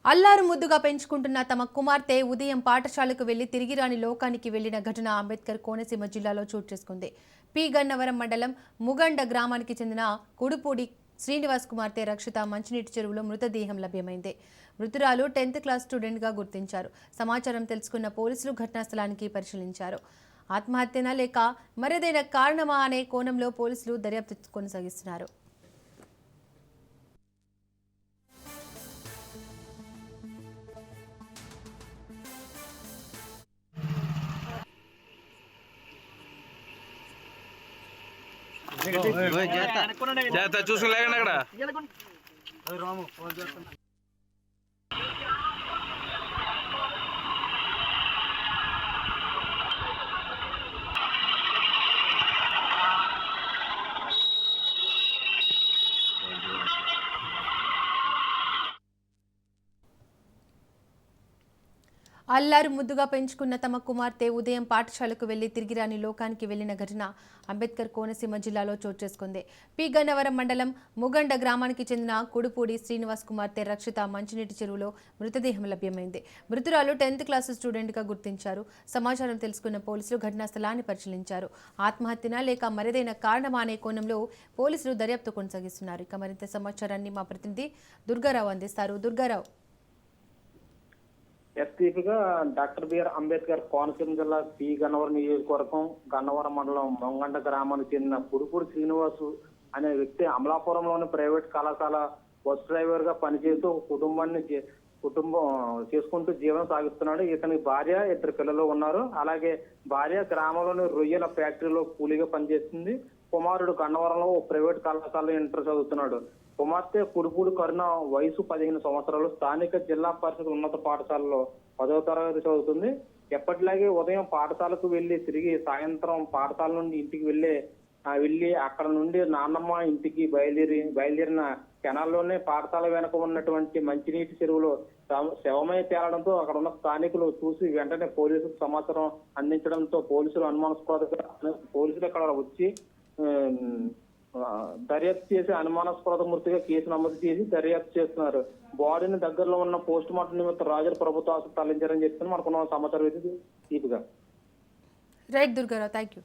అల్లారు ముద్దుగా పెంచుకుంటున్న తమ కుమార్తె ఉదయం పాఠశాలకు వెళ్లి తిరిగి రాని లోకానికి వెళ్లిన ఘటన అంబేద్కర్ కోనసీమ జిల్లాలో చోటు చేసుకుంది. పి గన్నవరం మండలం ముగండ గ్రామానికి చెందిన కుడుపూడి శ్రీనివాస్ కుమార్తె రక్షిత మంచినీటి చెరువులో మృతదేహం లభ్యమైంది. మృతురాలు 10th క్లాస్ స్టూడెంట్ గా గుర్తించారు. సమాచారం తెలుసుకున్న పోలీసులు ఘటనా స్థలానికి పరిశీలించారు. ఆత్మహత్యనా లేక మరేదైనా కారణమా అనే కోణంలో పోలీసులు దర్యాప్తు కొనసాగిస్తున్నారు. చూసుకోలేకండి అక్కడ అల్లారు ముద్దుగా పెంచుకున్న తమ కుమార్తె ఉదయం పాఠశాలకు వెళ్లి తిరిగి రాని లోకానికి వెళ్లిన ఘటన అంబేద్కర్ కోనసీమ జిల్లాలో చోటు చేసుకుంది. పి గన్నవరం మండలం ముగండ గ్రామానికి చెందిన కుడుపూడి శ్రీనివాస్ కుమార్తె రక్షిత మంచినీటి చెరువులో మృతదేహం లభ్యమైంది. మృతురాలు 10th క్లాస్ స్టూడెంట్ గా గుర్తించారు. సమాచారం తెలుసుకున్న పోలీసులు ఘటనా స్థలాన్ని పరిశీలించారు. ఆత్మహత్యనా లేక మరేదైనా కారణమా అనే కోణంలో పోలీసులు దర్యాప్తు కొనసాగిస్తున్నారు. ఇక మరింత సమాచారాన్ని మా ప్రతినిధి దుర్గారావు అందిస్తారు. దుర్గారావు. ఎస్పీగా డాక్టర్ బిఆర్ అంబేద్కర్ కోనసీమ జిల్లా పి గన్నవరం నియోజకవర్గం గన్నవరం మండలం మొంగండ గ్రామానికి చెందిన కుడుపూడి శ్రీనివాసు అనే వ్యక్తి అమలాపురంలోని ప్రైవేట్ కళాశాల బస్ డ్రైవర్ గా పనిచేస్తూ కుటుంబం చేసుకుంటూ జీవనం సాగిస్తున్నాడు. ఇతని భార్య 2 పిల్లలు ఉన్నారు. అలాగే భార్య గ్రామంలోని రొయ్యల ఫ్యాక్టరీలో కూలీగా పనిచేస్తుంది. కుమారుడు గన్నవరంలో ప్రైవేట్ కళాశాలలో ఇంటర్ చదువుతున్నాడు. కుమార్తె కుడుపూడి కరుణ వయసు 15 సంవత్సరాలు. స్థానిక జిల్లా పరిషత్ ఉన్నత పాఠశాలలో 10వ తరగతి చదువుతుంది. ఎప్పటిలాగే ఉదయం పాఠశాలకు వెళ్లి తిరిగి సాయంత్రం పాఠశాల నుండి ఇంటికి వెళ్లి అక్కడ నుండి నాన్నమ్మ ఇంటికి బయలుదేరిన కెనాల్లోనే పాఠశాల వెనక ఉన్నటువంటి మంచినీటి చెరువులో శవమై తేలడంతో అక్కడ ఉన్న స్థానికులు చూసి వెంటనే పోలీసులకు సమాచారం అందించడంతో పోలీసులు పోలీసులు అక్కడ వచ్చి దర్యాప్తు చేసి అనుమానాస్పద మృతిగా కేసు నమోదు చేసి దర్యాప్తు చేస్తున్నారు. బాడీని దగ్గరలో ఉన్న పోస్ట్ మార్టం నిమిత్తం రాజుల ప్రభుత్వ ఆసుపత్రి తరలించారని చెప్తున్నారు. మనకున్న సమాచారం అయితే దీపిగా. Right Durgarao, thank you.